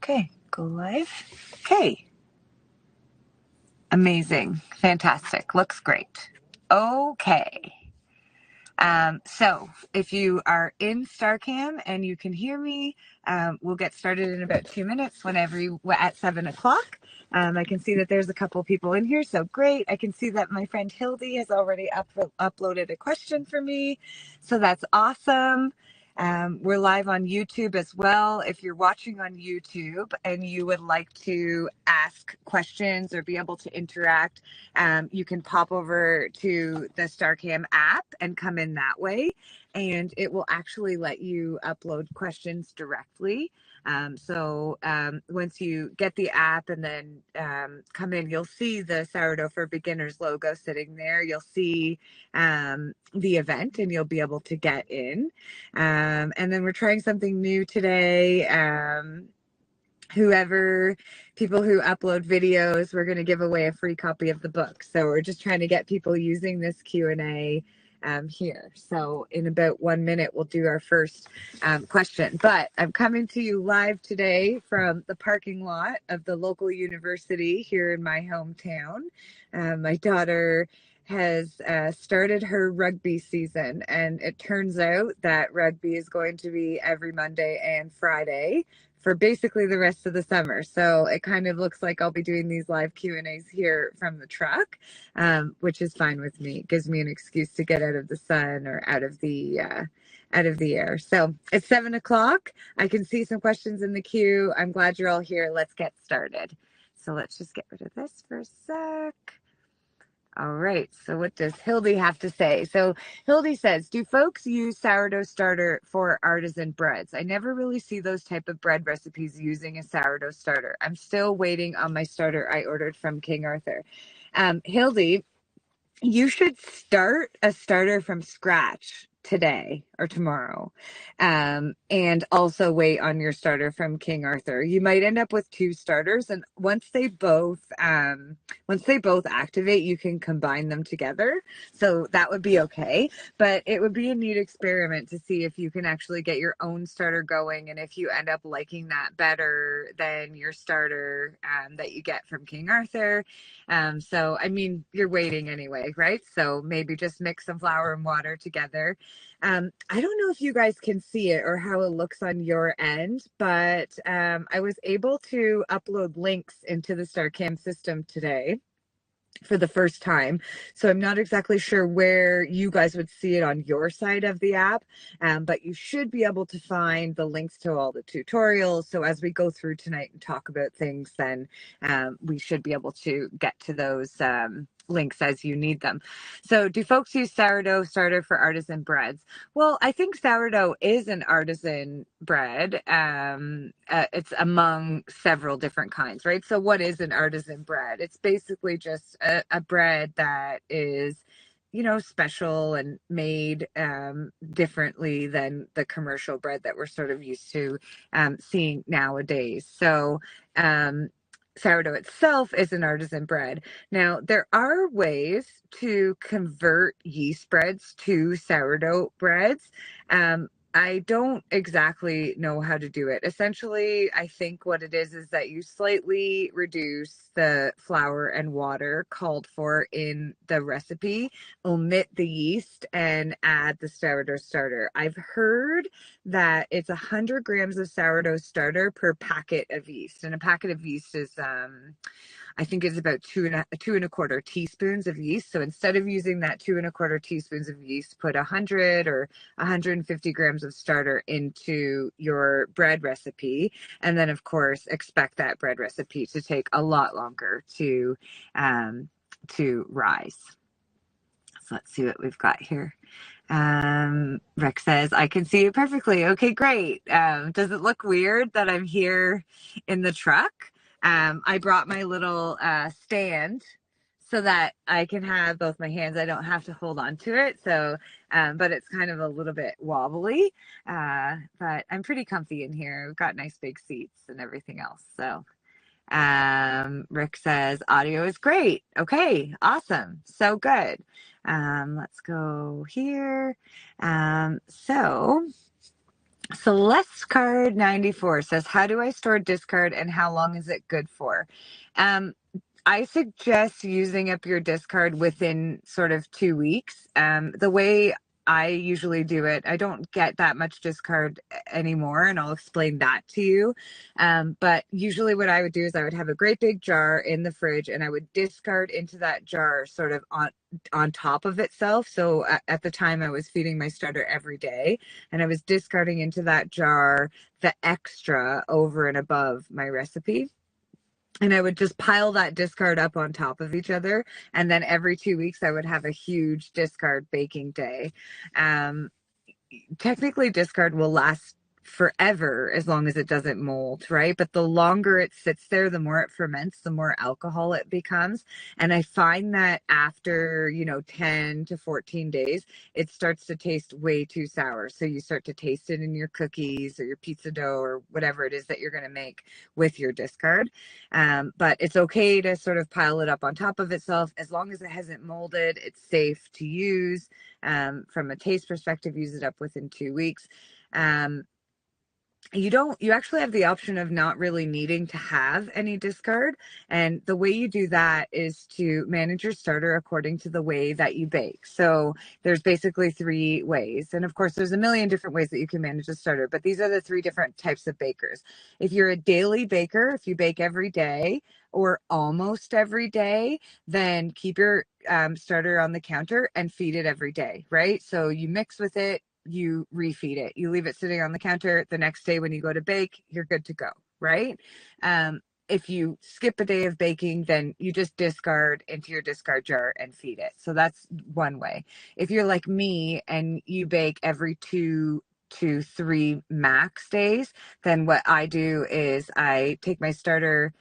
Okay, go live. Okay, amazing, fantastic, looks great. Okay. So if you are in StarCam and you can hear me, we'll get started in about 2 minutes at 7 o'clock. I can see that there's a couple people in here, so great. I can see that my friend Hildy has already uploaded a question for me, so that's awesome. We're live on YouTube as well. If you're watching on YouTube and you would like to ask questions or be able to interact, you can pop over to the StarCam app and come in that way, and it will actually let you upload questions directly. Once you get the app and then come in, you'll see the Sourdough for Beginners logo sitting there. You'll see the event and you'll be able to get in. And then we're trying something new today. People who upload videos, we're going to give away a free copy of the book. So we're just trying to get people using this Q&A here. So in about 1 minute, we'll do our first question. But I'm coming to you live today from the parking lot of the local university here in my hometown. My daughter has started her rugby season, and it turns out that rugby is going to be every Monday and Friday for basically the rest of the summer. So it kind of looks like I'll be doing these live Q&As here from the truck, which is fine with me. It gives me an excuse to get out of the sun or out of the air. So it's 7 o'clock. I can see some questions in the queue. I'm glad you're all here. Let's get started. So let's just get rid of this for a sec. All right, so what does Hildy have to say? So Hildy says, do folks use sourdough starter for artisan breads? I never really see those type of bread recipes using a sourdough starter. I'm still waiting on my starter I ordered from King Arthur. Hildy, you should start a starter from scratch today or tomorrow, and also wait on your starter from King Arthur. You might end up with two starters, and once they both activate, you can combine them together. So that would be okay, but it would be a neat experiment to see if you can actually get your own starter going, and if you end up liking that better than your starter that you get from King Arthur. So, I mean, you're waiting anyway, right? So maybe just mix some flour and water together. I don't know if you guys can see it or how it looks on your end, but I was able to upload links into the StarCam system today for the first time. So I'm not exactly sure where you guys would see it on your side of the app, but you should be able to find the links to all the tutorials. So as we go through tonight and talk about things, then we should be able to get to those links as you need them. So do folks use sourdough starter for artisan breads? Well, I think sourdough is an artisan bread. It's among several different kinds, right? So what is an artisan bread? It's basically just a bread that is, special and made differently than the commercial bread that we're sort of used to seeing nowadays. So sourdough itself is an artisan bread. Now, there are ways to convert yeast breads to sourdough breads. I don't exactly know how to do it. Essentially, I think what it is that you slightly reduce the flour and water called for in the recipe, omit the yeast, and add the sourdough starter. I've heard that it's 100 grams of sourdough starter per packet of yeast, and a packet of yeast is I think it's about two and a quarter teaspoons of yeast. So instead of using that 2¼ teaspoons of yeast, put 100 or 150 grams of starter into your bread recipe, and then of course expect that bread recipe to take a lot longer to rise. So let's see what we've got here. Rick says, I can see it perfectly. Okay, great. Does it look weird that I'm here in the truck? I brought my little stand so that I can have both my hands. I don't have to hold on to it. So, but it's kind of a little bit wobbly. But I'm pretty comfy in here. We've got nice big seats and everything else. So, Rick says, audio is great. Okay, awesome. So good. Let's go here. So Celeste Card 94 says, how do I store discard and how long is it good for? Um, I suggest using up your discard within sort of 2 weeks. The way I usually do it, I don't get that much discard anymore, and I'll explain that to you. But usually, what I would do is I would have a great big jar in the fridge, and I would discard into that jar sort of on top of itself. So at the time, I was feeding my starter every day, and I was discarding into that jar the extra over and above my recipe, and I would just pile that discard up on top of each other. And then every 2 weeks, I would have a huge discard baking day. Um, Technically discard will last forever as long as it doesn't mold, right? But the longer it sits there, the more it ferments, the more alcohol it becomes. And I find that after, 10 to 14 days, it starts to taste way too sour. So you start to taste it in your cookies or your pizza dough or whatever it is that you're going to make with your discard. But it's okay to sort of pile it up on top of itself as long as it hasn't molded. It's safe to use. From a taste perspective, use it up within 2 weeks. Um, you actually have the option of not really needing to have any discard. And the way you do that is to manage your starter according to the way that you bake. So there's basically 3 ways. And of course, there's a million different ways that you can manage a starter, but these are the 3 different types of bakers. If you're a daily baker, if you bake every day or almost every day, then keep your starter on the counter and feed it every day, right? So you mix with it, you refeed it, you leave it sitting on the counter. The next day when you go to bake, you're good to go, right? If you skip a day of baking, then you just discard into your discard jar and feed it. So that's one way. If you're like me and you bake every 2 to 3 max days, then what I do is I take my starter,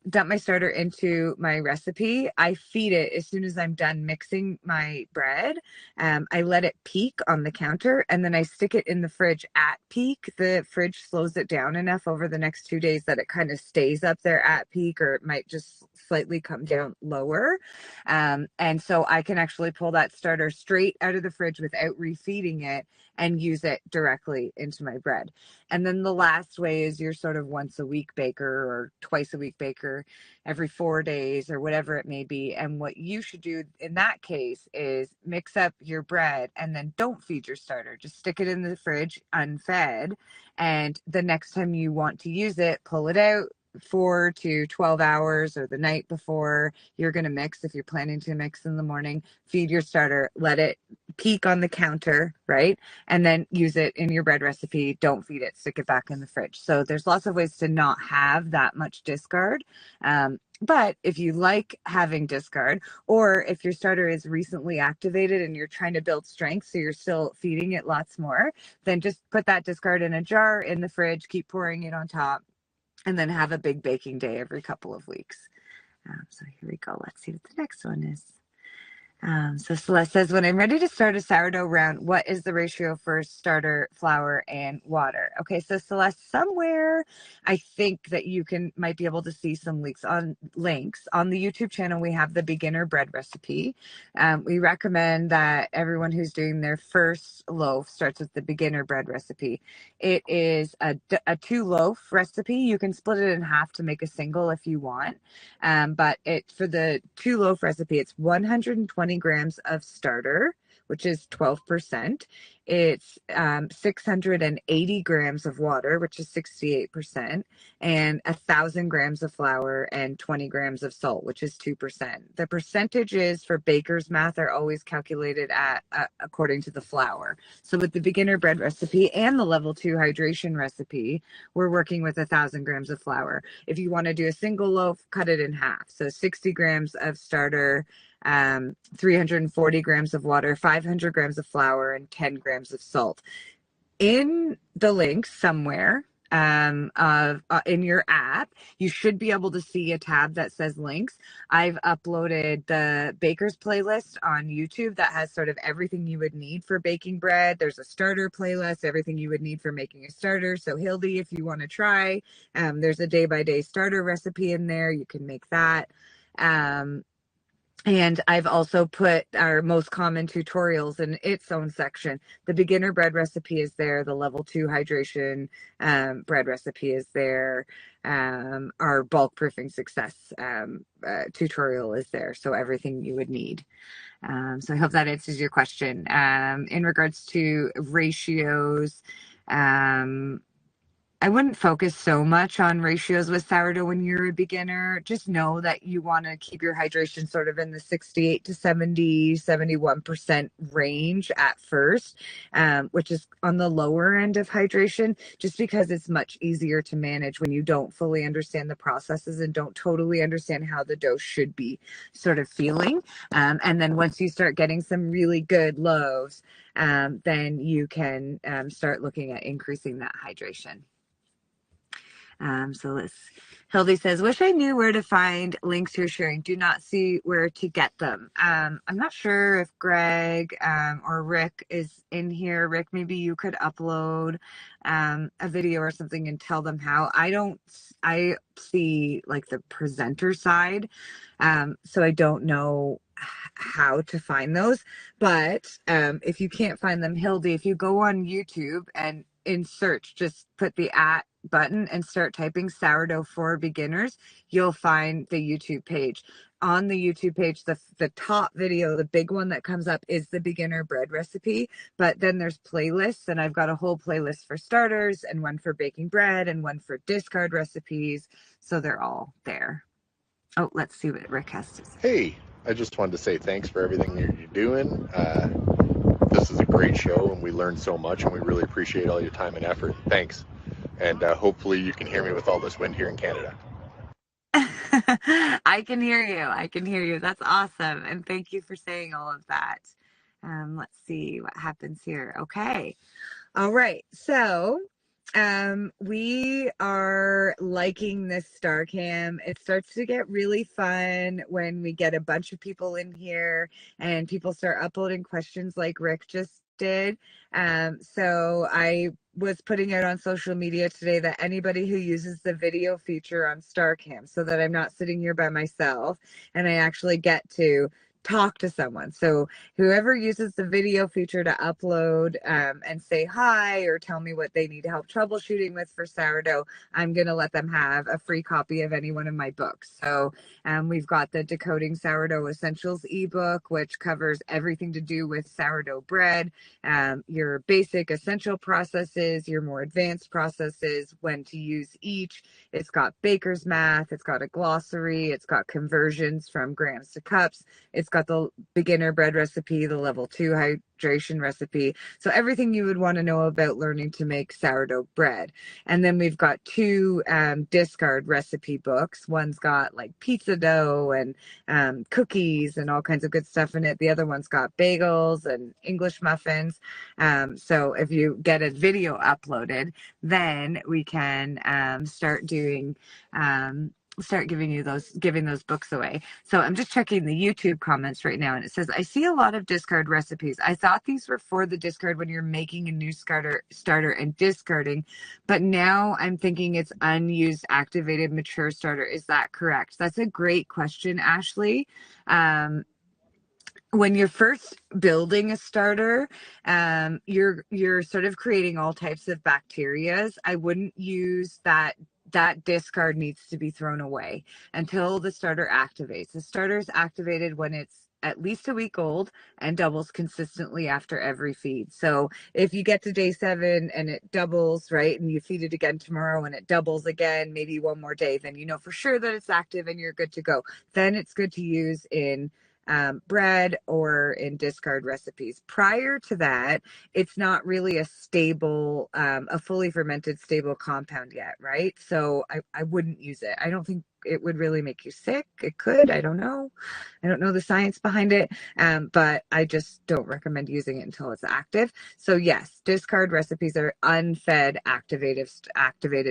dump my starter into my recipe. I feed it as soon as I'm done mixing my bread. I let it peak on the counter, and then I stick it in the fridge at peak. The fridge slows it down enough over the next 2 days that it kind of stays up there at peak, or it might just slightly come down lower. And so I can actually pull that starter straight out of the fridge without refeeding it and use it directly into my bread. And then the last way is your sort of once a week baker or twice a week baker, every 4 days or whatever it may be. And what you should do in that case is mix up your bread and then don't feed your starter. Just stick it in the fridge unfed. And the next time you want to use it, pull it out 4 to 12 hours or the night before you're going to mix. If you're planning to mix in the morning, feed your starter, let it peak on the counter, right? And then use it in your bread recipe. Don't feed it, stick it back in the fridge. So there's lots of ways to not have that much discard. But if you like having discard, or if your starter is recently activated and you're trying to build strength, so you're still feeding it lots more, then just put that discard in a jar in the fridge, keep pouring it on top, and then have a big baking day every couple of weeks. So here we go. Let's see what the next one is. So Celeste says, when I'm ready to start a sourdough round, what is the ratio for starter, flour, and water? Okay, so Celeste, somewhere I think that you might be able to see some links on the YouTube channel. We have the beginner bread recipe. We recommend that everyone who's doing their first loaf starts with the beginner bread recipe. It is a 2 loaf recipe. You can split it in half to make a single if you want. But for the 2 loaf recipe, it's 120 grams of starter, which is 12%. It's 680 grams of water, which is 68%, and 1,000 grams of flour and 20 grams of salt, which is 2%. The percentages for baker's math are always calculated according to the flour. So with the beginner bread recipe and the level 2 hydration recipe, we're working with 1,000 grams of flour. If you want to do a single loaf, cut it in half. So 60 grams of starter, 340 grams of water, 500 grams of flour, and 10 grams of salt. In the links somewhere in your app, you should be able to see a tab that says links. I've uploaded the baker's playlist on YouTube that has sort of everything you would need for baking bread. There's a starter playlist, everything you would need for making a starter. So Hildy, if you want to try, there's a day-by-day starter recipe in there. You can make that. And I've also put our most common tutorials in its own section. The beginner bread recipe is there. The level 2 hydration bread recipe is there. Our bulk proofing success tutorial is there. So everything you would need. So I hope that answers your question. In regards to ratios, I wouldn't focus so much on ratios with sourdough when you're a beginner. Just know that you want to keep your hydration sort of in the 68 to 70, 71% range at first, which is on the lower end of hydration, just because it's much easier to manage when you don't fully understand the processes and don't totally understand how the dough should be sort of feeling. And then once you start getting some really good loaves, then you can start looking at increasing that hydration. So let's, Hildy says, wish I knew where to find links you're sharing. Do not see where to get them. I'm not sure if Greg or Rick is in here. Rick, maybe you could upload a video or something and tell them how. I see like the presenter side. So I don't know how to find those. But if you can't find them, Hildy, if you go on YouTube and in search, just put the @ button and start typing sourdough for beginners, you'll find the YouTube page. On the YouTube page, the top video, the big one that comes up is the beginner bread recipe, but then there's playlists, and I've got a whole playlist for starters and one for baking bread and one for discard recipes, so they're all there. Oh, let's see what Rick has to say. Hey, I just wanted to say thanks for everything you're doing. This is a great show, and we learned so much, and we really appreciate all your time and effort. Thanks. And hopefully you can hear me with all this wind here in Canada. I can hear you. I can hear you. That's awesome. And thank you for saying all of that. Let's see what happens here. Okay. All right. So we are liking this star cam. It starts to get really fun when we get a bunch of people in here and people start uploading questions like Rick just did. So I was putting out on social media today that anybody who uses the video feature on StarCam, so that I'm not sitting here by myself and I actually get to talk to someone. So whoever uses the video feature to upload and say hi or tell me what they need help troubleshooting with for sourdough, I'm going to let them have a free copy of any one of my books. So we've got the Decoding Sourdough Essentials ebook, which covers everything to do with sourdough bread, your basic essential processes, your more advanced processes, when to use each. It's got baker's math, it's got a glossary, it's got conversions from grams to cups, it's got the beginner bread recipe, the level 2 hydration recipe. So everything you would want to know about learning to make sourdough bread. And then we've got 2 discard recipe books. One's got like pizza dough and cookies and all kinds of good stuff in it. The other one's got bagels and English muffins. So if you get a video uploaded, then we can start doing start giving those books away. So I'm just checking the YouTube comments right now, and it says, I see a lot of discard recipes. I thought these were for the discard when you're making a new starter and discarding, but now I'm thinking it's unused, activated, mature starter. Is that correct? That's a great question, Ashley. When you're first building a starter, you're sort of creating all types of bacterias. I wouldn't use that. That discard needs to be thrown away until the starter activates. The starter is activated when it's at least a week old and doubles consistently after every feed. So if you get to day 7 and it doubles, right, and you feed it again tomorrow and it doubles again, maybe one more day, then you know for sure that it's active and you're good to go. Then it's good to use in bread or in discard recipes. Prior to that, it's not really a stable, a fully fermented stable compound yet, right? So I wouldn't use it. I don't think it would really make you sick. It could. I don't know. I don't know the science behind it, but I just don't recommend using it until it's active. So yes, discard recipes are unfed activated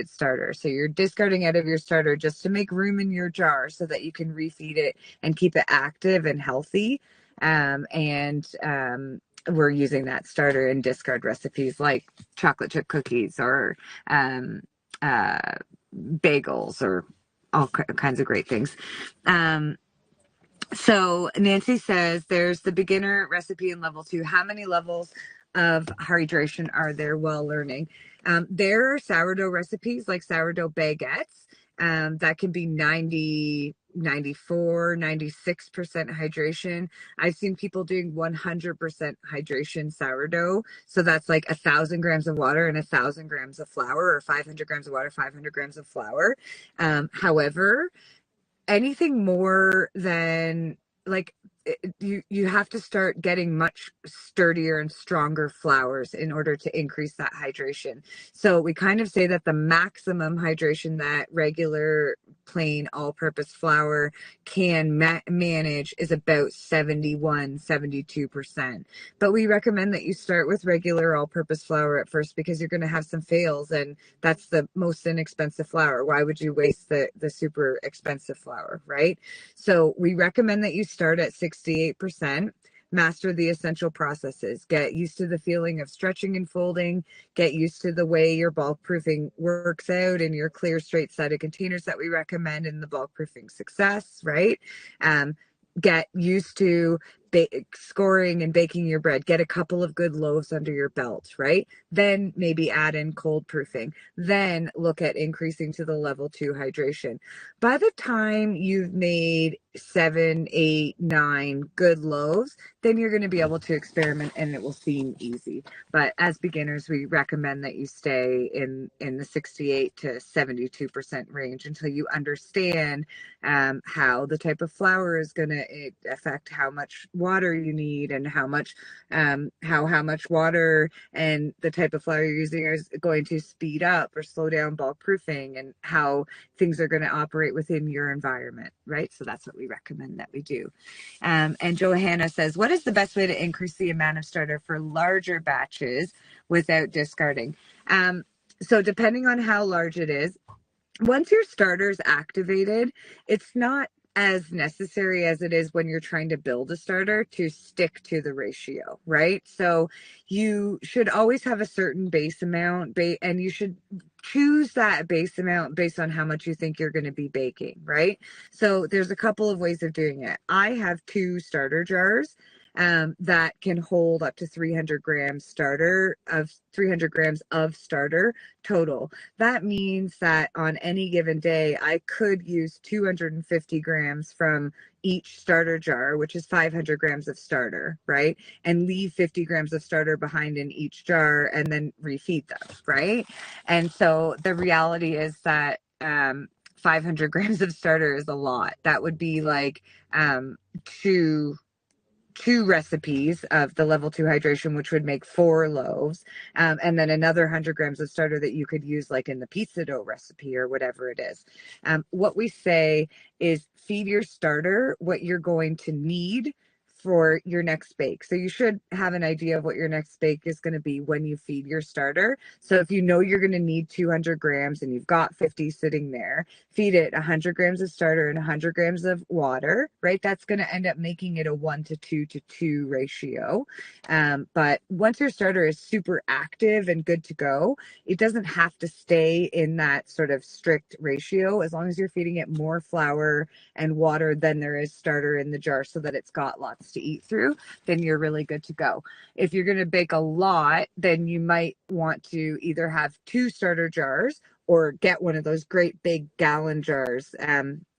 starters. So you're discarding out of your starter just to make room in your jar so that you can refeed it and keep it active and healthy. We're using that starter in discard recipes like chocolate chip cookies or bagels or all kinds of great things. So Nancy says there's the beginner recipe in level 2. How many levels of hydration are there while learning? There are sourdough recipes like sourdough baguettes that can be 90, 94, 96% hydration. I've seen people doing 100% hydration sourdough. So that's like 1,000 grams of water and 1,000 grams of flour, or 500 grams of water, 500 grams of flour. However, anything more than like you have to start getting much sturdier and stronger flours in order to increase that hydration. So we kind of say that the maximum hydration that regular plain all-purpose flour can manage is about 71, 72%. But we recommend that you start with regular all-purpose flour at first, because you're going to have some fails, and that's the most inexpensive flour. Why would you waste the super expensive flour, right? So we recommend that you start at 68%. Master the essential processes. Get used to the feeling of stretching and folding. Get used to the way your bulk proofing works out in your clear, straight sided containers that we recommend in the bulk proofing success, right? Um, get used to scoring and baking your bread. Get a couple of good loaves under your belt, right? Then maybe add in cold proofing. Then look at increasing to the level 2 hydration. By the time you've made 7, 8, 9 good loaves, then you're going to be able to experiment and it will seem easy. But as beginners, we recommend that you stay in the 68 to 72% range until you understand how the type of flour is going to affect how much water you need, and how much water and the type of flour you're using is going to speed up or slow down bulk proofing, and how things are going to operate within your environment, right? So that's what we recommend that we do. And Johanna says, what is the best way to increase the amount of starter for larger batches without discarding? So depending on how large it is, once your starter's activated, it's not as necessary as it is when you're trying to build a starter to stick to the ratio, right? So you should always have a certain base amount, and you should choose that base amount based on how much you think you're going to be baking, right? So there's a couple of ways of doing it. I have 2 starter jars that can hold up to 300 grams of starter total. That means that on any given day, I could use 250 grams from each starter jar, which is 500 grams of starter, right? And leave 50 grams of starter behind in each jar and then refeed them, right? And so the reality is that 500 grams of starter is a lot. That would be like two recipes of the level 2 hydration, which would make 4 loaves, and then another 100 grams of starter that you could use like in the pizza dough recipe or whatever it is. What we say is feed your starter what you're going to need for your next bake. So you should have an idea of what your next bake is going to be when you feed your starter. So if you know you're going to need 200 grams and you've got 50 sitting there, feed it 100 grams of starter and 100 grams of water, right? That's going to end up making it a 1 to 2 to 2 ratio. But once your starter is super active and good to go, it doesn't have to stay in that sort of strict ratio, as long as you're feeding it more flour and water than there is starter in the jar, so that it's got lots to eat through, then you're really good to go. If you're going to bake a lot, then you might want to either have 2 starter jars or get one of those great big gallon jars.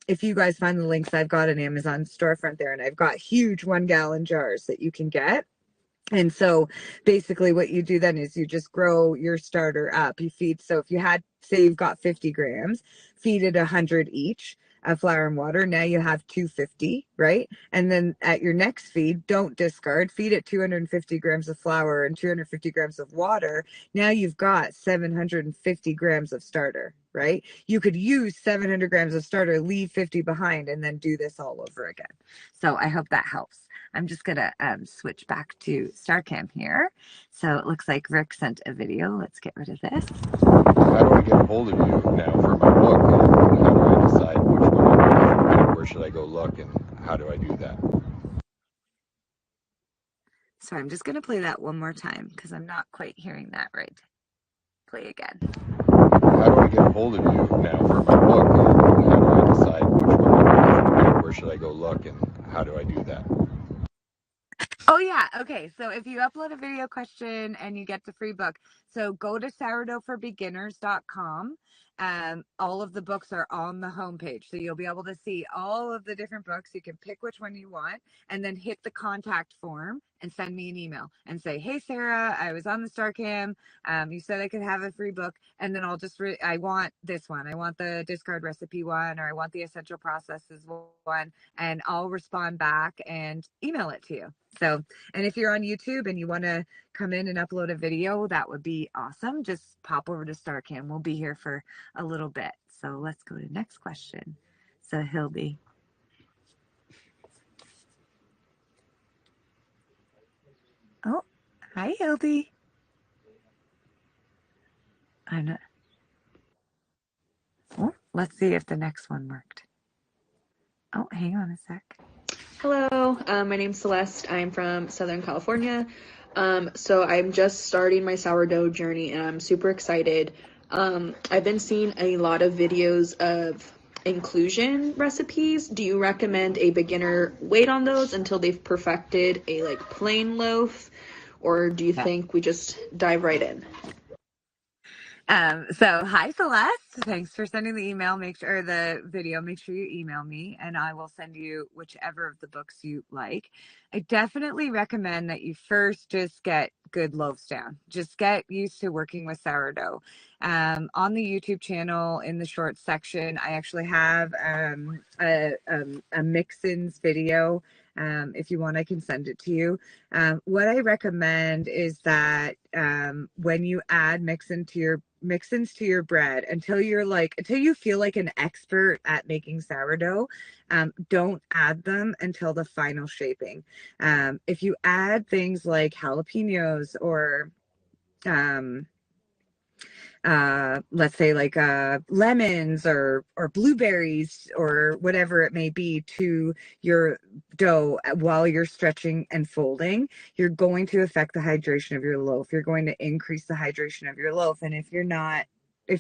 If you guys find the links, I've got an Amazon storefront there, and I've got huge 1 gallon jars that you can get. And so basically what you do then is you just grow your starter up. You feed, so if you had, say you've got 50 grams, feed it 100 each of flour and water. Now you have 250, right? And then at your next feed, don't discard, feed it 250 grams of flour and 250 grams of water. Now you've got 750 grams of starter, right? You could use 700 grams of starter, leave 50 behind, and then do this all over again. So I hope that helps. I'm just going to switch back to StarCam here. So it looks like Rick sent a video. Let's get rid of this. How do I get a hold of you now for my book? And how do I decide which one I read? Where should I go look, and how do I do that? So I'm just going to play that one more time because I'm not quite hearing that right. Play again. How do I get a hold of you now for my book? And how do I decide which one I read? Where should I go look, and how Oh yeah. Okay. So if you upload a video question and you get the free book, so go to sourdoughforbeginners.com. All of the books are on the homepage. So you'll be able to see all of the different books. You can pick which one you want and then hit the contact form and send me an email and say, "Hey Sarah, I was on the StarCam. You said I could have a free book." And then I'll just, I want this one. I want the discard recipe one, or I want the essential processes one. And I'll respond back and email it to you. So, and if you're on YouTube and you want to come in and upload a video, that would be awesome. Just pop over to StarCam. We'll be here for a little bit. So let's go to the next question. So Hildy. Oh, hi Hildy. I'm not. Oh, let's see if the next one worked. Oh, hang on a sec. Hello, my name's Celeste. I'm from Southern California. So I'm just starting my sourdough journey and I'm super excited. I've been seeing a lot of videos of inclusion recipes. Do you recommend a beginner wait on those until they've perfected a like plain loaf, or do you think we just dive right in? So hi Celeste. Thanks for sending the email. Make sure the video, make sure you email me and I will send you whichever of the books you like. I definitely recommend that you first just get good loaves down. Just get used to working with sourdough. On the YouTube channel in the shorts section, I actually have a mix-ins video. If you want, I can send it to you. What I recommend is that when you add mix-ins to your bread, until you feel like an expert at making sourdough, don't add them until the final shaping. If you add things like jalapenos or um, let's say like lemons or blueberries or whatever it may be to your dough while you're stretching and folding, you're going to affect the hydration of your loaf. You're going to increase the hydration of your loaf. And if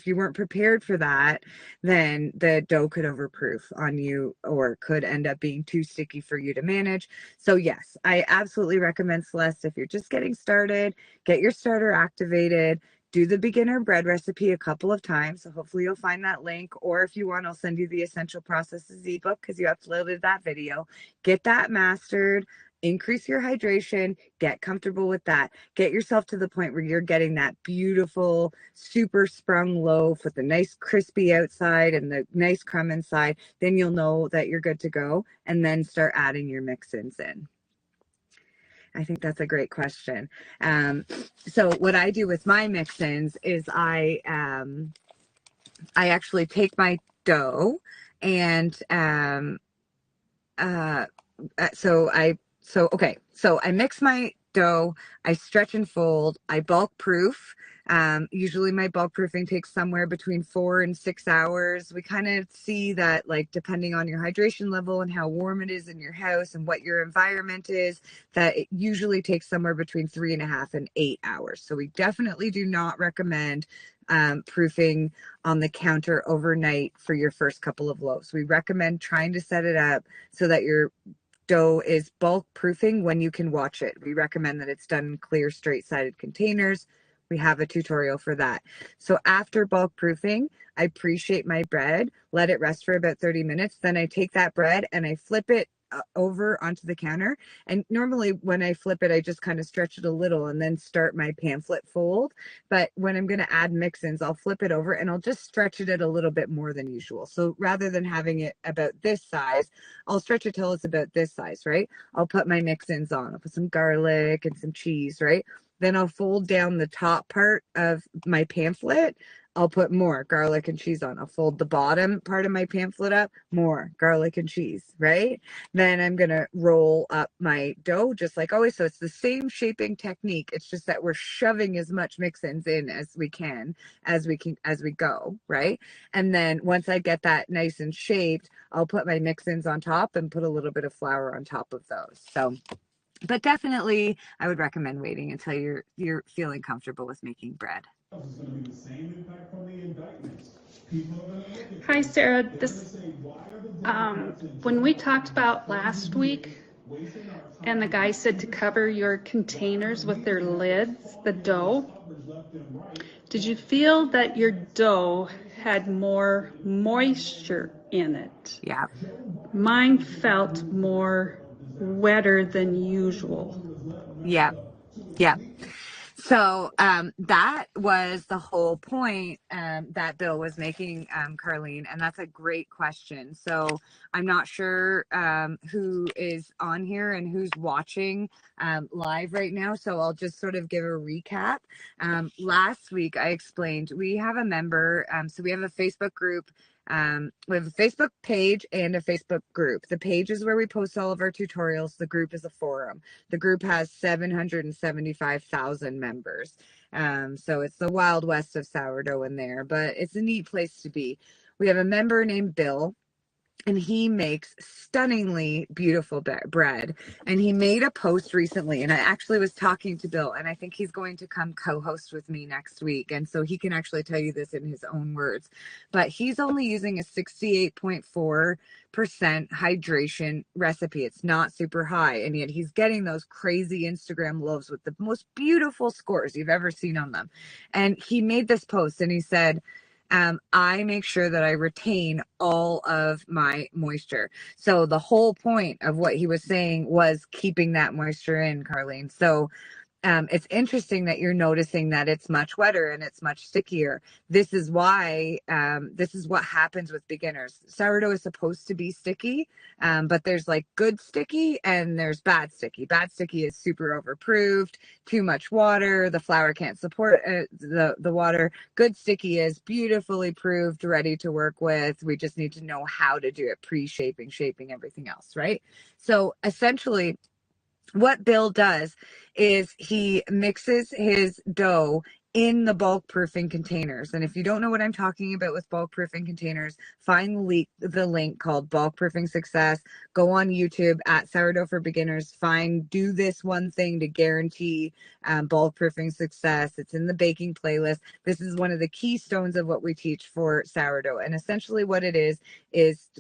you weren't prepared for that, then the dough could overproof on you or could end up being too sticky for you to manage. So yes, I absolutely recommend, Celeste, if you're just getting started, get your starter activated, do the beginner bread recipe a couple of times. So hopefully you'll find that link. Or if you want, I'll send you the essential processes ebook because you uploaded that video. Get that mastered, increase your hydration, get comfortable with that. Get yourself to the point where you're getting that beautiful, super sprung loaf with the nice crispy outside and the nice crumb inside. Then you'll know that you're good to go. And then start adding your mix-ins in. I think that's a great question. So what I do with my mix-ins is I actually take my dough and uh, so I mix my dough, I stretch and fold, I bulk proof. Usually my bulk proofing takes somewhere between 4 and 6 hours. We kind of see that, like, depending on your hydration level and how warm it is in your house and what your environment is, that it usually takes somewhere between 3.5 and 8 hours. So we definitely do not recommend proofing on the counter overnight for your first couple of loaves. We recommend trying to set it up so that your dough is bulk proofing when you can watch it. We recommend that it's done in clear, straight-sided containers. We have a tutorial for that. So after bulk proofing, I pre-shape my bread, let it rest for about 30 minutes. Then I take that bread and I flip it over onto the counter. And normally when I flip it, I just kind of stretch it a little and then start my pamphlet fold. But when I'm going to add mix-ins, I'll flip it over and I'll just stretch it a little bit more than usual. So rather than having it about this size, I'll stretch it till it's about this size, right? I'll put my mix-ins on. I'll put some garlic and some cheese, right? Then I'll fold down the top part of my pamphlet. I'll put more garlic and cheese on. I'll fold the bottom part of my pamphlet up, more garlic and cheese, right? Then I'm going to roll up my dough just like always. So it's the same shaping technique. It's just that we're shoving as much mix-ins in as we go, right? And then once I get that nice and shaped, I'll put my mix-ins on top and put a little bit of flour on top of those. So, but definitely I would recommend waiting until you're feeling comfortable with making bread. Hi, Sarah. When we talked about last week, and the guy said to cover your containers with their lids, the dough. Did you feel that your dough had more moisture in it? Yeah. Mine felt more wetter than usual. Yeah. Yeah. So that was the whole point that Bill was making, Carlene, and that's a great question. So I'm not sure who is on here and who's watching live right now. So I'll just sort of give a recap. Last week I explained we have a member, so we have a Facebook group. We have a Facebook page and a Facebook group. The page is where we post all of our tutorials. The group is a forum. The group has 775,000 members. So it's the wild west of sourdough in there, but it's a neat place to be. We have a member named Bill, and he makes stunningly beautiful bread. And he made a post recently, and I actually was talking to Bill, and I think he's going to come co-host with me next week, and so he can actually tell you this in his own words. But he's only using a 68.4% hydration recipe. It's not super high, and yet he's getting those crazy Instagram loaves with the most beautiful scores you've ever seen on them. And he made this post, and he said, I make sure that I retain all of my moisture. So the whole point of what he was saying was keeping that moisture in, Carlene. So it's interesting that you're noticing that it's much wetter and it's much stickier. This is why, this is what happens with beginners. Sourdough is supposed to be sticky, but there's like good sticky and there's bad sticky. Bad sticky is super overproofed, too much water. The flour can't support the water. Good sticky is beautifully proofed, ready to work with. We just need to know how to do it, pre-shaping, shaping, everything else, right? So essentially, what Bill does is he mixes his dough in the bulk proofing containers. And if you don't know what I'm talking about with bulk proofing containers, find the link called Bulk Proofing Success. Go on YouTube at Sourdough for Beginners. Do this one thing to guarantee bulk proofing success. It's in the baking playlist. This is one of the keystones of what we teach for sourdough. And essentially what it is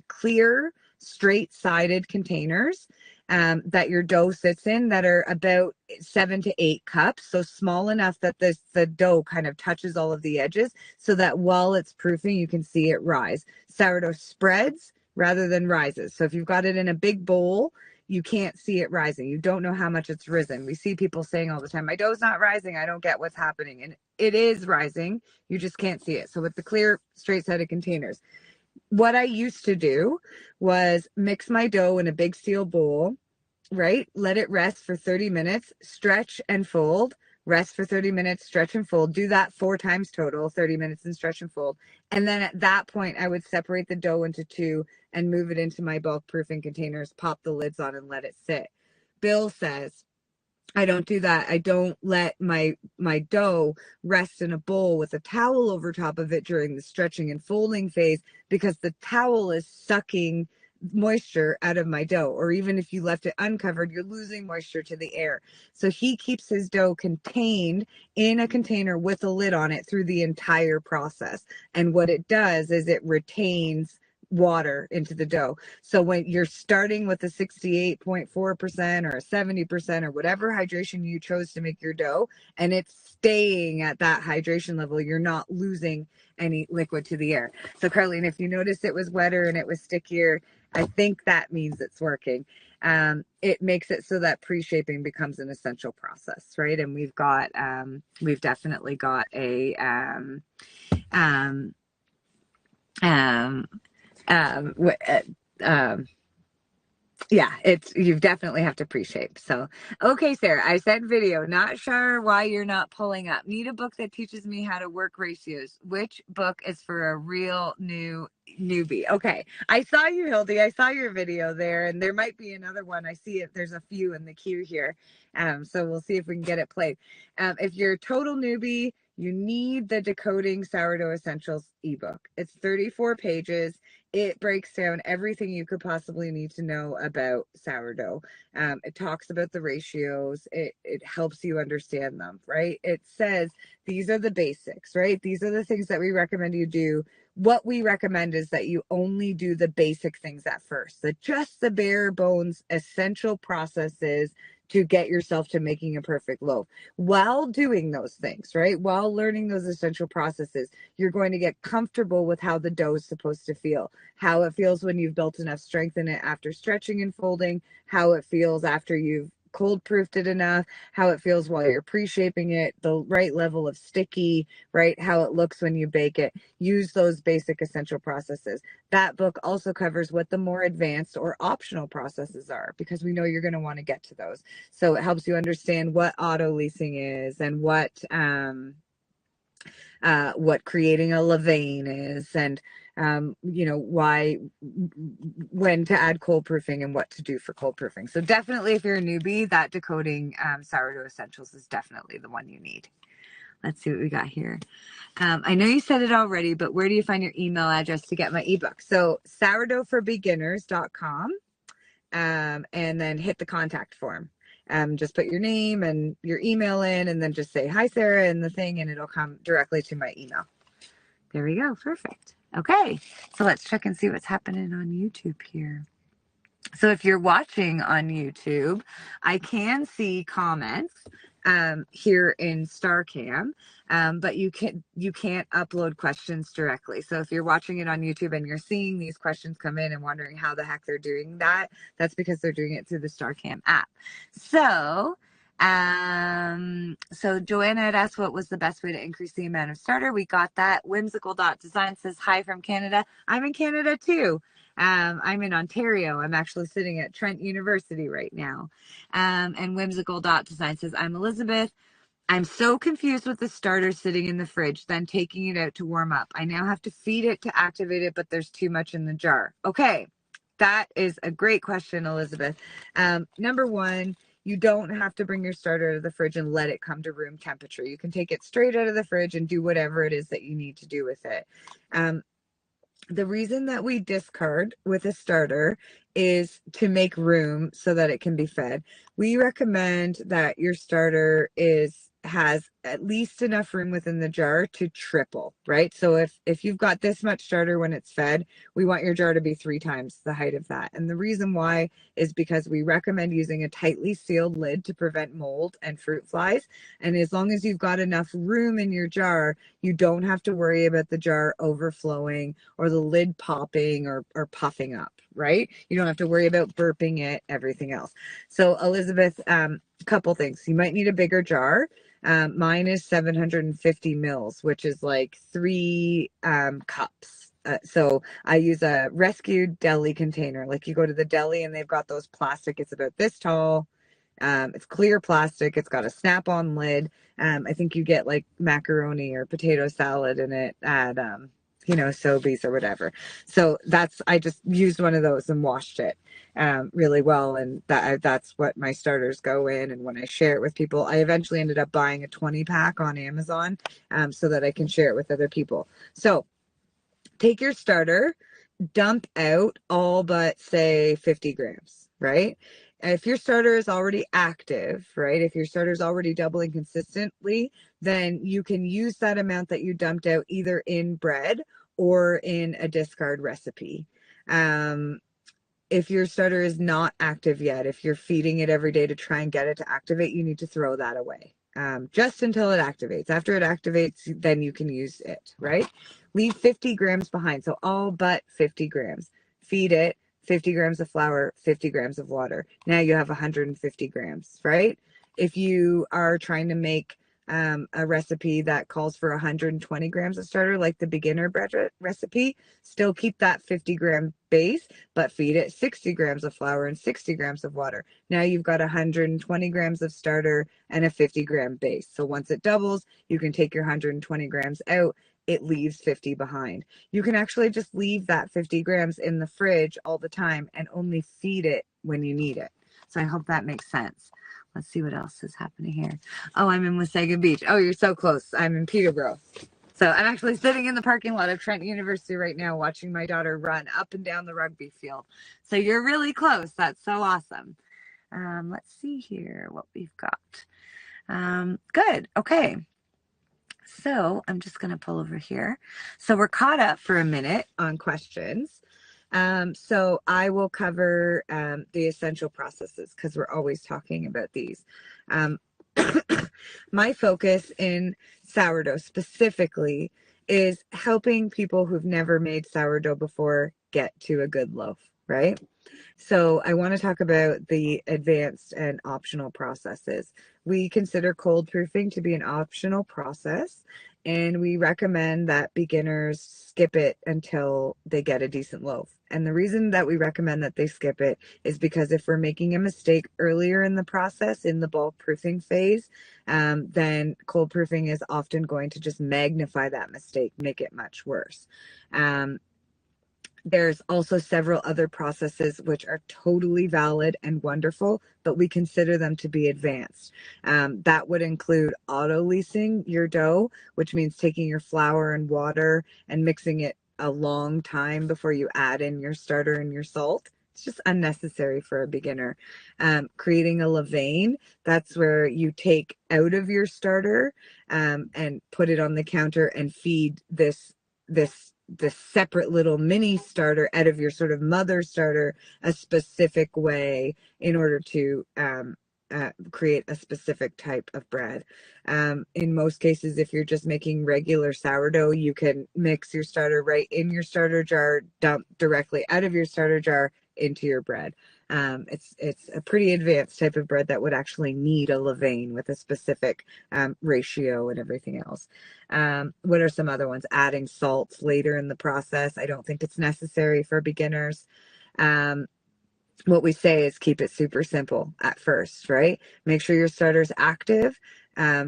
clear, straight-sided containers that your dough sits in that are about 7 to 8 cups. So small enough that the dough kind of touches all of the edges so that while it's proofing, you can see it rise. Sourdough spreads rather than rises. So if you've got it in a big bowl, you can't see it rising. You don't know how much it's risen. We see people saying all the time, my dough's not rising. I don't get what's happening. And it is rising. You just can't see it. So with the clear, straight-sided containers, what I used to do was mix my dough in a big steel bowl, right? Let it rest for 30 minutes, stretch and fold, rest for 30 minutes, stretch and fold. Do that 4 times total, 30 minutes and stretch and fold. And then at that point, I would separate the dough into 2 and move it into my bulk proofing containers, pop the lids on and let it sit. Bill says, I don't do that. I don't let my dough rest in a bowl with a towel over top of it during the stretching and folding phase because the towel is sucking moisture out of my dough. Or even if you left it uncovered, you're losing moisture to the air. So he keeps his dough contained in a container with a lid on it through the entire process. And what it does is it retains water into the dough. So when you're starting with a 68.4% or a 70% or whatever hydration you chose to make your dough, and it's staying at that hydration level, you're not losing any liquid to the air. So Carlene, if you notice it was wetter and it was stickier, I think that means it's working. It makes it so that pre-shaping becomes an essential process, right? And we've definitely got a um, um, um, yeah, you definitely have to pre-shape. So, okay, Sarah, I said video. Not sure why you're not pulling up. Need a book that teaches me how to work ratios. Which book is for a real newbie? Okay, I saw you, Hildy. I saw your video there, and there might be another one. I see it. There's a few in the queue here. So we'll see if we can get it played. If you're a total newbie, you need the Decoding Sourdough Essentials ebook. It's 34 pages. It breaks down everything you could possibly need to know about sourdough. It talks about the ratios. It helps you understand them, right? It says these are the basics, right? These are the things that we recommend you do what we recommend is that you only do the basic things at first, just the bare bones essential processes to get yourself to making a perfect loaf. While doing those things, right? While learning those essential processes, you're going to get comfortable with how the dough is supposed to feel, how it feels when you've built enough strength in it after stretching and folding, how it feels after you've cold proofed it enough, how it feels while you're pre-shaping it, the right level of sticky, right? How it looks when you bake it. Use those basic essential processes. That book also covers what the more advanced or optional processes are, because we know you're going to want to get to those. So it helps you understand what auto leasing is, and what creating a levain is, and why, when to add cold proofing and what to do for cold proofing. So definitely, if you're a newbie, that decoding sourdough essentials is definitely the one you need. Let's see what we got here. I know you said it already, but where do you find your email address to get my ebook? So sourdoughforbeginners.com, and then hit the contact form. Just put your name and your email in, and then just say, hi, Sarah, in the thing, and it'll come directly to my email. There we go. Perfect. Okay. So let's check and see what's happening on YouTube here. So if you're watching on YouTube, I can see comments here in StarCam, but you can't upload questions directly. So if you're watching it on YouTube and you're seeing these questions come in and wondering how the heck they're doing that, that's because they're doing it through the StarCam app. So Joanna had asked what was the best way to increase the amount of starter. We got that. Whimsical.design says hi from Canada. I'm in Canada too. I'm in Ontario. I'm actually sitting at Trent University right now. And Whimsical.design says, I'm Elizabeth. I'm so confused with the starter sitting in the fridge, then taking it out to warm up. I now have to feed it to activate it, but there's too much in the jar. Okay, that is a great question, Elizabeth. Number one, you don't have to bring your starter to the fridge and let it come to room temperature. You can take it straight out of the fridge and do whatever it is that you need to do with it. The reason that we discard with a starter is to make room so that it can be fed. We recommend that your starter has at least enough room within the jar to triple, right? So if you've got this much starter when it's fed, we want your jar to be 3 times the height of that. And the reason why is because we recommend using a tightly sealed lid to prevent mold and fruit flies. And as long as you've got enough room in your jar, you don't have to worry about the jar overflowing or the lid popping or puffing up, right? You don't have to worry about burping it, everything else. So Elizabeth, a couple things. You might need a bigger jar. Mine is 750 mils, which is like 3 cups. So I use a rescued deli container. Like you go to the deli and they've got those plastic, it's about this tall. It's clear plastic. It's got a snap-on lid. I think you get like macaroni or potato salad in it at Sobeys or whatever. So I just used one of those and washed it really well, and that's what my starters go in. And when I share it with people, I eventually ended up buying a 20-pack on Amazon so that I can share it with other people. So take your starter, dump out all but say 50 grams, right? If your starter is already active, right? If your starter is already doubling consistently, then you can use that amount that you dumped out either in bread or in a discard recipe. If your starter is not active yet, if you're feeding it every day to try and get it to activate, you need to throw that away just until it activates. After it activates, then you can use it, right? Leave 50 grams behind. So all but 50 grams. Feed it 50 grams of flour, 50 grams of water. Now you have 150 grams, right? If you are trying to make a recipe that calls for 120 grams of starter, like the beginner bread recipe, still keep that 50-gram base, but feed it 60 grams of flour and 60 grams of water. Now you've got 120 grams of starter and a 50-gram base. So once it doubles, you can take your 120 grams out. It leaves 50 behind. You can actually just leave that 50 grams in the fridge all the time and only feed it when you need it. So I hope that makes sense. Let's see what else is happening here. Oh, I'm in Wasaga Beach. Oh, you're so close. I'm in Peterborough. So I'm actually sitting in the parking lot of Trent University right now watching my daughter run up and down the rugby field. So you're really close. That's so awesome. Let's see here what we've got. Good. Okay. So I'm just going to pull over here. So we're caught up for a minute on questions. So I will cover the essential processes because we're always talking about these. Um, my focus in sourdough specifically is helping people who've never made sourdough before get to a good loaf, right? So I want to talk about the advanced and optional processes. We consider cold proofing to be an optional process, and we recommend that beginners skip it until they get a decent loaf. And the reason that we recommend that they skip it is because if we're making a mistake earlier in the process, in the bulk proofing phase, then cold proofing is often going to just magnify that mistake, make it much worse. There's also several other processes which are totally valid and wonderful, but we consider them to be advanced. That would include auto leasing your dough, which means taking your flour and water and mixing it a long time before you add in your starter and your salt. It's just unnecessary for a beginner. Creating a levain, that's where you take out of your starter and put it on the counter and feed this separate little mini starter out of your sort of mother starter a specific way in order to create a specific type of bread. In most cases, if you're just making regular sourdough, you can mix your starter right in your starter jar, dump directly out of your starter jar into your bread. It's a pretty advanced type of bread that would actually need a levain with a specific ratio and everything else. What are some other ones? Adding salts later in the process. I don't think it's necessary for beginners. What we say is keep it super simple at first, right? Make sure your starter's active.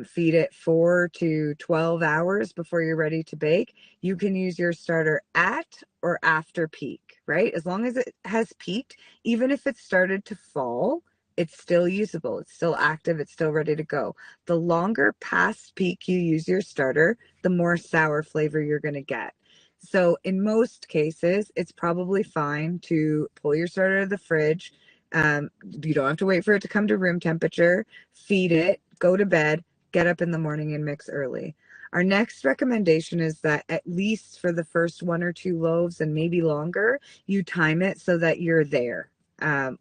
Feed it 4 to 12 hours before you're ready to bake. You can use your starter at or after peak, right? As long as it has peaked, even if it started to fall, it's still usable. It's still active. It's still ready to go. The longer past peak you use your starter, the more sour flavor you're going to get. So in most cases, it's probably fine to pull your starter out of the fridge. You don't have to wait for it to come to room temperature. Feed it, go to bed, get up in the morning and mix early. Our next recommendation is that at least for the first 1 or 2 loaves and maybe longer, you time it so that you're there.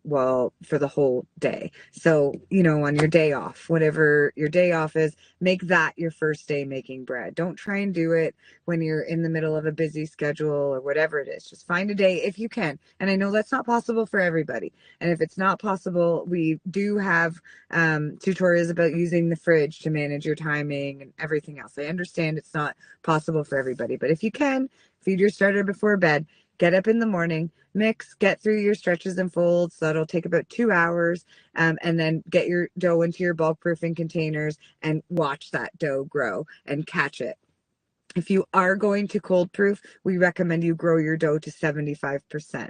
Well, for the whole day. So, on your day off, whatever your day off is, make that your first day making bread. Don't try and do it when you're in the middle of a busy schedule or whatever it is. Just find a day if you can. And I know that's not possible for everybody. And if it's not possible, we do have tutorials about using the fridge to manage your timing and everything else. I understand it's not possible for everybody, but if you can, feed your starter before bed, get up in the morning, mix, get through your stretches and folds. So that'll take about 2 hours. And then get your dough into your bulk proofing containers and watch that dough grow and catch it. If you are going to cold proof, we recommend you grow your dough to 75%.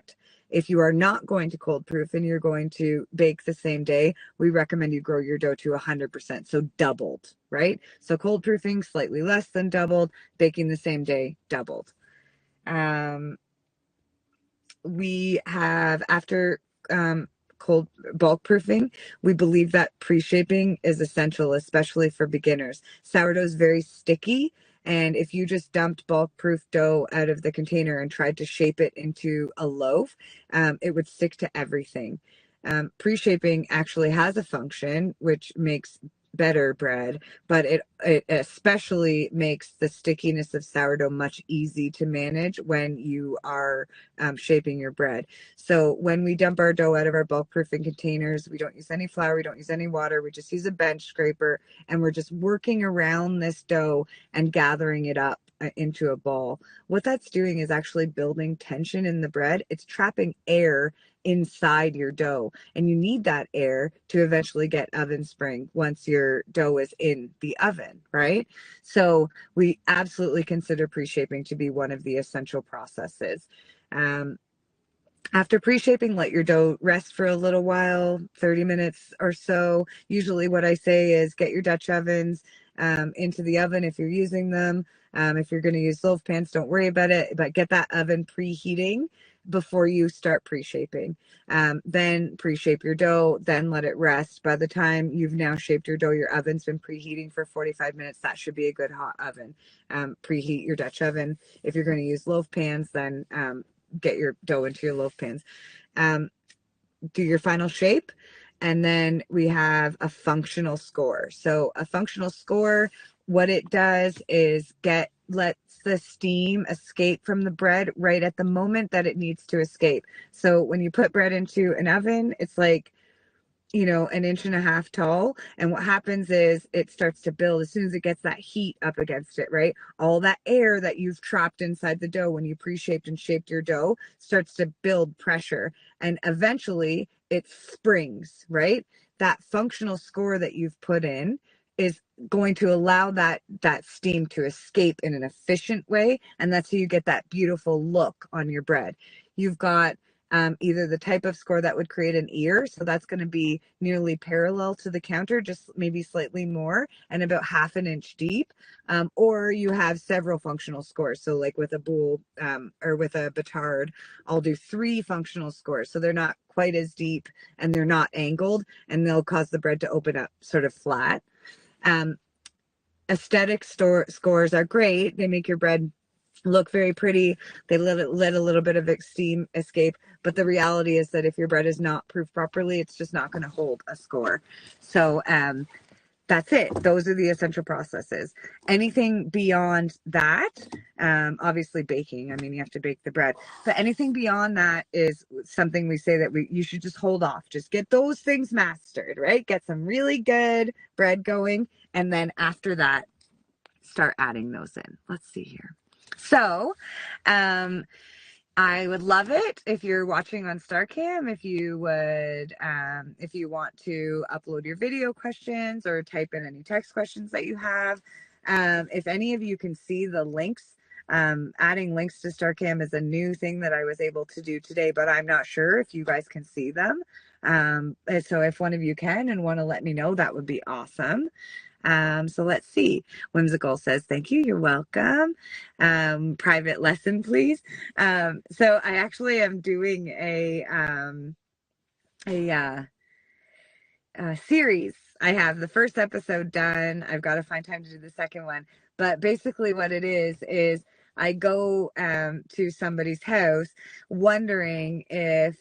If you are not going to cold proof and you're going to bake the same day, we recommend you grow your dough to 100%. So doubled, right? So cold proofing, slightly less than doubled, baking the same day, doubled. We have, after cold bulk proofing, we believe that pre-shaping is essential, especially for beginners. Sourdough is very sticky, and if you just dumped bulk proof dough out of the container and tried to shape it into a loaf, it would stick to everything. Pre-shaping actually has a function which makes better bread, but it especially makes the stickiness of sourdough much easy to manage when you are shaping your bread. So when we dump our dough out of our bulk proofing containers, we don't use any flour, we don't use any water, we just use a bench scraper, and we're just working around this dough and gathering it up into a ball. What that's doing is actually building tension in the bread. It's trapping air inside your dough, and you need that air to eventually get oven spring once your dough is in the oven, right? So we absolutely consider pre-shaping to be one of the essential processes. After pre-shaping, let your dough rest for a little while, 30 minutes or so. Usually what I say is get your Dutch ovens into the oven if you're using them. If you're going to use loaf pans, don't worry about it, but get that oven preheating before you start pre-shaping. Then pre-shape your dough, then let it rest. By the time you've now shaped your dough, your oven's been preheating for 45 minutes. That should be a good hot oven. Preheat your Dutch oven. If you're going to use loaf pans, then get your dough into your loaf pans. Do your final shape, and then we have a functional score. So a functional score, what it does is lets the steam escape from the bread right at the moment that it needs to escape. So when you put bread into an oven, it's like, you know, an inch and a half tall. And what happens is it starts to build as soon as it gets that heat up against it, right? All that air that you've trapped inside the dough when you pre-shaped and shaped your dough starts to build pressure. And eventually it springs, right? That functional score that you've put in is going to allow that steam to escape in an efficient way. And that's how you get that beautiful look on your bread. You've got either the type of score that would create an ear. So that's going to be nearly parallel to the counter, just maybe slightly more and about half an inch deep. Or you have several functional scores. So like with a boule or with a batard, I'll do 3 functional scores. So they're not quite as deep and they're not angled, and they'll cause the bread to open up sort of flat. Aesthetic scores are great. They make your bread look very pretty. They let a little bit of steam escape, but the reality is that if your bread is not proofed properly, it's just not going to hold a score. So that's it. Those are the essential processes. Anything beyond that, obviously baking, I mean, you have to bake the bread, but anything beyond that is something we say that you should just hold off. Just get those things mastered, right? Get some really good bread going, and then after that, start adding those in. Let's see here. So, I would love it if you're watching on StarCam, if you would, if you want to upload your video questions or type in any text questions that you have. If any of you can see the links, adding links to StarCam is a new thing that I was able to do today, but I'm not sure if you guys can see them. And so if one of you can and want to let me know, that would be awesome. So let's see. Whimsical says, thank you. You're welcome. Private lesson, please. So I actually am doing a series. I have the first episode done. I've got to find time to do the second one. But basically what it is I go to somebody's house wondering if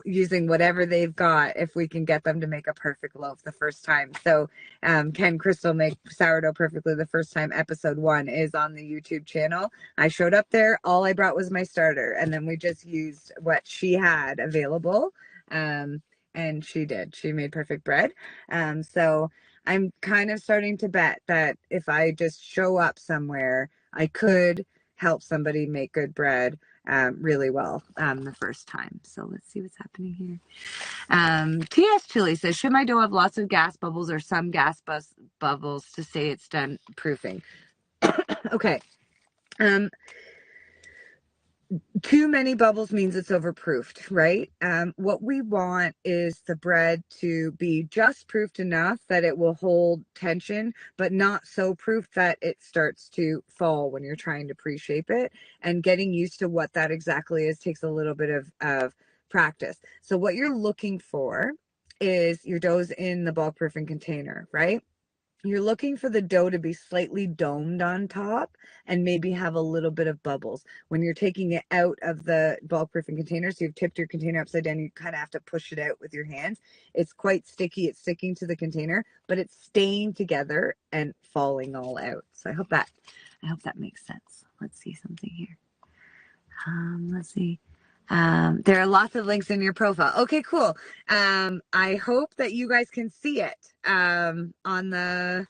using whatever they've got, if we can get them to make a perfect loaf the first time. So can Crystal make sourdough perfectly the first time? Episode 1 is on the YouTube channel. I showed up there. All I brought was my starter. And then we just used what she had available. And she did. She made perfect bread. So I'm kind of starting to bet that if I just show up somewhere, I could help somebody make good bread really well the first time. So let's see what's happening here. T.S. Chili says, should my dough have lots of gas bubbles or some gas bubbles to say it's done proofing? Okay. Too many bubbles means it's overproofed, right? What we want is the bread to be just proofed enough that it will hold tension, but not so proofed that it starts to fall when you're trying to pre-shape it. And getting used to what that exactly is takes a little bit of practice. So what you're looking for is your dough's in the bulk proofing container, right? You're looking for the dough to be slightly domed on top and maybe have a little bit of bubbles. When you're taking it out of the bulk proofing container, so you've tipped your container upside down, you kind of have to push it out with your hands. It's quite sticky. It's sticking to the container, but it's staying together and falling all out. So I hope that makes sense. Let's see something here. Let's see. There are lots of links in your profile. Okay, cool. I hope that you guys can see it on the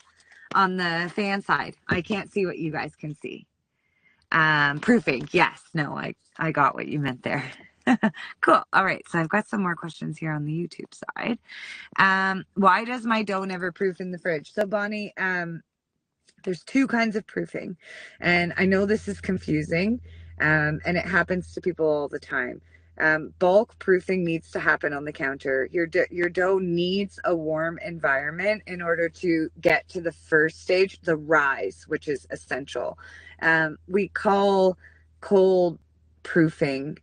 fan side. I can't see what you guys can see. Proofing. Yes. No, I got what you meant there. Cool. All right. So I've got some more questions here on the YouTube side. Why does my dough never proof in the fridge? So Bonnie, there's 2 kinds of proofing, and I know this is confusing, and it happens to people all the time. Bulk proofing needs to happen on the counter. Your dough needs a warm environment in order to get to the first stage, the rise, which is essential. We call cold proofing.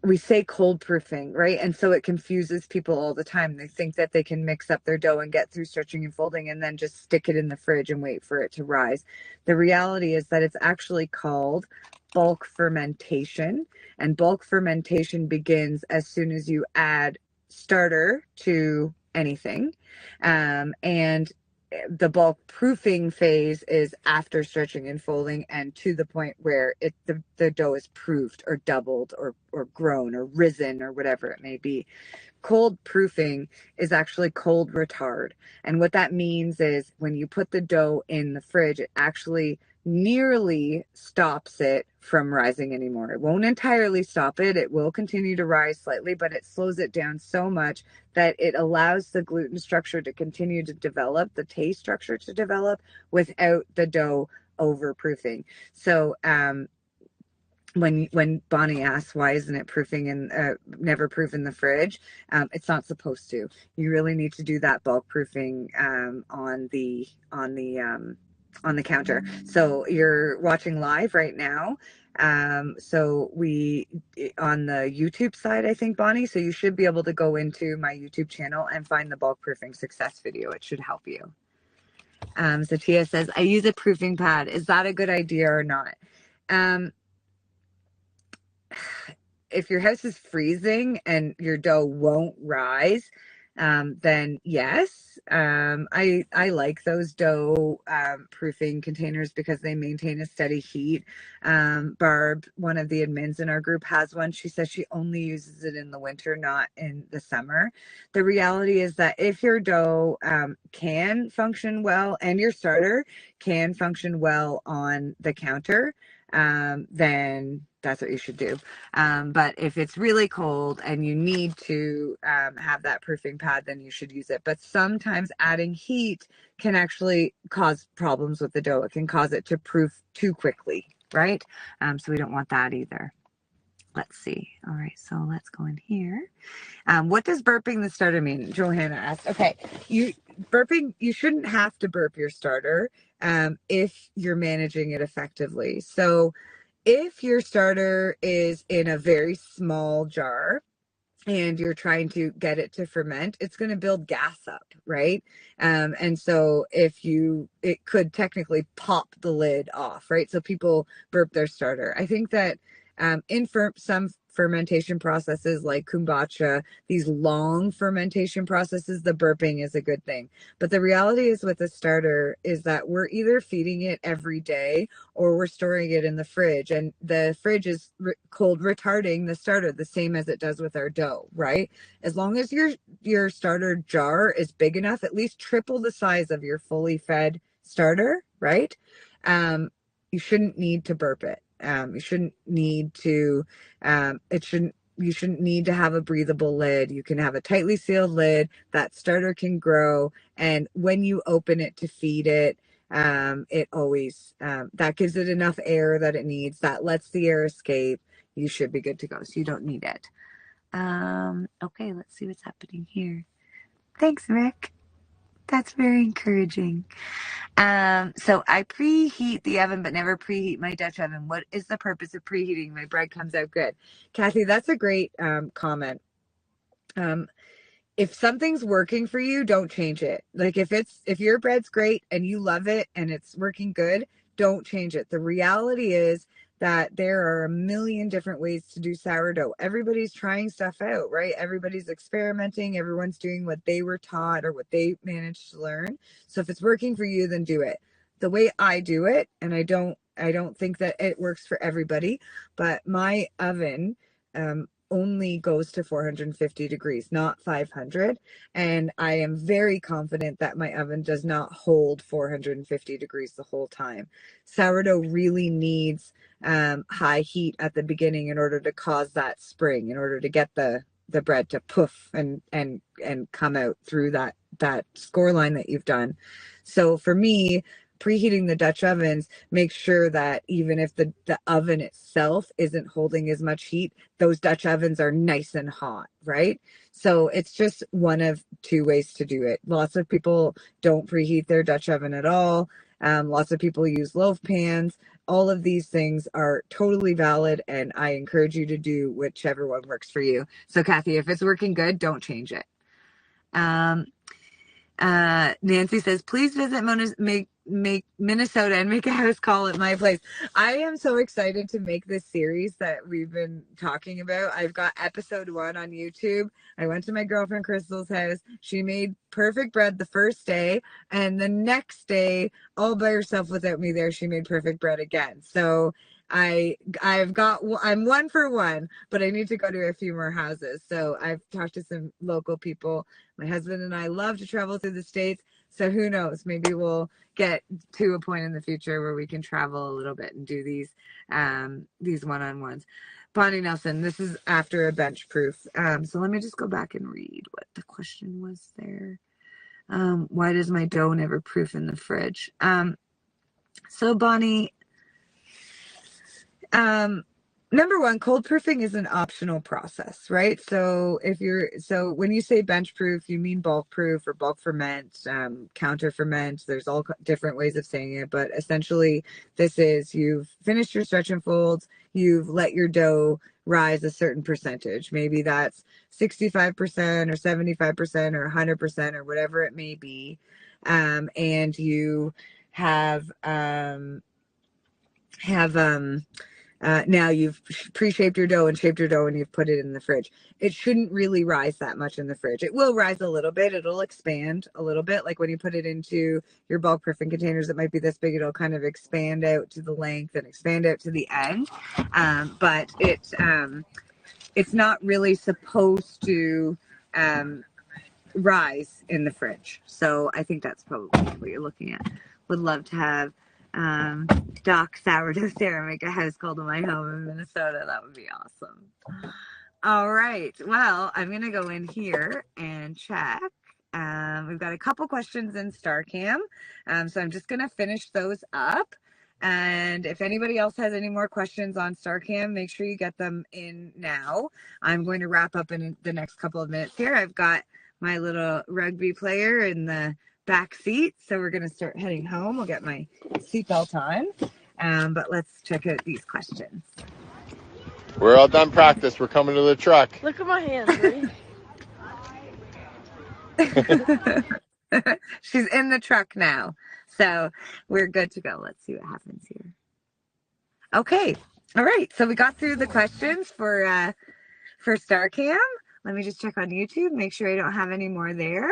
We say cold proofing, right? And so it confuses people all the time. They think that they can mix up their dough and get through stretching and folding and then just stick it in the fridge and wait for it to rise. The reality is that it's actually called bulk fermentation, and bulk fermentation begins as soon as you add starter to anything. And the bulk proofing phase is after stretching and folding and to the point where the dough is proofed or doubled or grown or risen or whatever it may be. Cold proofing is actually cold retard. And what that means is when you put the dough in the fridge, it actually nearly stops it from rising anymore. It won't entirely stop it. It will continue to rise slightly, but it slows it down so much that it allows the gluten structure to continue to develop, the taste structure to develop without the dough overproofing. So, when Bonnie asks why isn't it proofing and never proof in the fridge, it's not supposed to. You really need to do that bulk proofing on the counter. So you're watching live right now. So we on the YouTube side, I think, Bonnie. So you should be able to go into my YouTube channel and find the bulk proofing success video. It should help you. So Tia says, I use a proofing pad. Is that a good idea or not? If your house is freezing and your dough won't rise, then yes. I like those dough proofing containers because they maintain a steady heat. Barb, one of the admins in our group, has one. She says she only uses it in the winter, not in the summer. The reality is that if your dough can function well and your starter can function well on the counter, then that's what you should do. But if it's really cold and you need to have that proofing pad, then you should use it. But sometimes adding heat can actually cause problems with the dough. It can cause it to proof too quickly, right? So we don't want that either. Let's see. All right, so let's go in here. What does burping the starter mean? Johanna asked. Okay, you shouldn't have to burp your starter if you're managing it effectively. So if your starter is in a very small jar and you're trying to get it to ferment, it's going to build gas up, right? And so it could technically pop the lid off, right? So people burp their starter. I think that in some fermentation processes like kombucha, these long fermentation processes, the burping is a good thing. But the reality is with a starter is that we're either feeding it every day or we're storing it in the fridge, and the fridge is cold retarding the starter the same as it does with our dough, right? As long as your starter jar is big enough, at least triple the size of your fully fed starter, right? You shouldn't need to burp it. You shouldn't need to you shouldn't need to have a breathable lid. You can have a tightly sealed lid. That starter can grow, and when you open it to feed it, it always that gives it enough air that it needs, that lets the air escape. You should be good to go, so you don't need it. Okay, let's see what's happening here. Thanks, Rick. That's very encouraging. So I preheat the oven, but never preheat my Dutch oven. What is the purpose of preheating? My bread comes out good. Kathy, that's a great comment. If something's working for you, don't change it. Like if your bread's great and you love it and it's working good, don't change it. The reality is that there are a million different ways to do sourdough. Everybody's trying stuff out, right? Everybody's experimenting. Everyone's doing what they were taught or what they managed to learn. So if it's working for you, then do it. The way I do it, and I don't think that it works for everybody, but my oven only goes to 450 degrees, not 500. And I am very confident that my oven does not hold 450 degrees the whole time. Sourdough really needs high heat at the beginning in order to cause that spring, in order to get the bread to poof and come out through that score line that you've done. So for me, preheating the Dutch ovens makes sure that even if the oven itself isn't holding as much heat, those Dutch ovens are nice and hot, right? So it's just one of two ways to do it. Lots of people don't preheat their Dutch oven at all. Lots of people use loaf pans. All of these things are totally valid, and I encourage you to do whichever one works for you. So Kathy, if it's working good, don't change it. Nancy says, please visit make Minnesota and make a house call at my place. I am so excited to make this series that we've been talking about. I've got episode 1 on YouTube. I went to my girlfriend Crystal's house. She made perfect bread the first day, and the next day, all by herself without me there, she made perfect bread again. So I'm 1 for 1, but I need to go to a few more houses. So I've talked to some local people. My husband and I love to travel through the States. So who knows? Maybe we'll get to a point in the future where we can travel a little bit and do these one-on-ones. Bonnie Nelson, this is after a bench proof. So let me just go back and read what the question was there. Why does my dough never proof in the fridge? So Bonnie, number one, cold proofing is an optional process, right? So when you say bench proof, you mean bulk proof or bulk ferment, counter ferment. There's all different ways of saying it, but essentially this is you've finished your stretch and folds, you've let your dough rise a certain percentage. Maybe that's 65% or 75% or 100% or whatever it may be. And you have now you've pre-shaped your dough and shaped your dough and you've put it in the fridge. It shouldn't really rise that much in the fridge. It will rise a little bit. It'll expand a little bit. Like when you put it into your bulk proofing containers, it might be this big. It'll kind of expand out to the length and expand out to the end. But it's not really supposed to rise in the fridge. So I think that's probably what you're looking at. Would love to have Doc Sourdough Sarah make a house call to my home in Minnesota. That would be awesome. All right. Well, I'm going to go in here and check. We've got a couple questions in StarCam. So I'm just going to finish those up. And if anybody else has any more questions on StarCam, make sure you get them in now. I'm going to wrap up in the next couple of minutes here. I've got my little rugby player in the back seat. So we're going to start heading home. I'll get my seatbelt on. But let's check out these questions. We're all done practice. We're coming to the truck. Look at my hands, ready? She's in the truck now. So we're good to go. Let's see what happens here. Okay. All right. So we got through the questions for StarCam. Let me just check on YouTube, make sure I don't have any more there.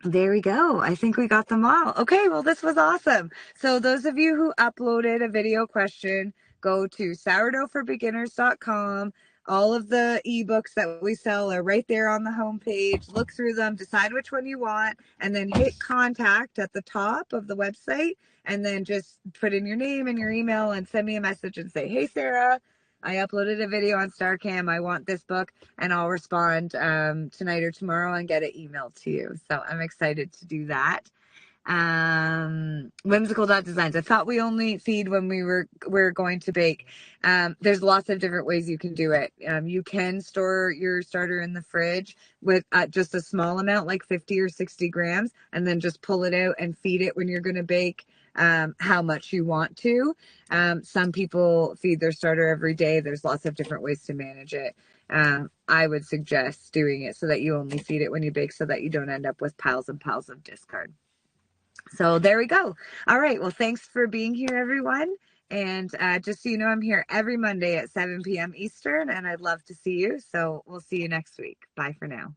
There we go. I think we got them all. Okay, well, this was awesome. So those of you who uploaded a video question, go to sourdoughforbeginners.com. All of the ebooks that we sell are right there on the homepage. Look through them, decide which one you want, and then hit contact at the top of the website, and then just put in your name and your email and send me a message and say, hey, Sarah, I uploaded a video on StarCam. I want this book, and I'll respond tonight or tomorrow and get it emailed to you. So I'm excited to do that. Whimsical dot designs. I thought we only feed when we're going to bake. There's lots of different ways you can do it. You can store your starter in the fridge with just a small amount, like 50 or 60 grams, and then just pull it out and feed it when you're going to bake. How much you want to. Some people feed their starter every day. There's lots of different ways to manage it. I would suggest doing it so that you only feed it when you bake, so that you don't end up with piles and piles of discard. So there we go. All right. Well, thanks for being here, everyone. And just so you know, I'm here every Monday at 7 p.m. Eastern, and I'd love to see you. So we'll see you next week. Bye for now.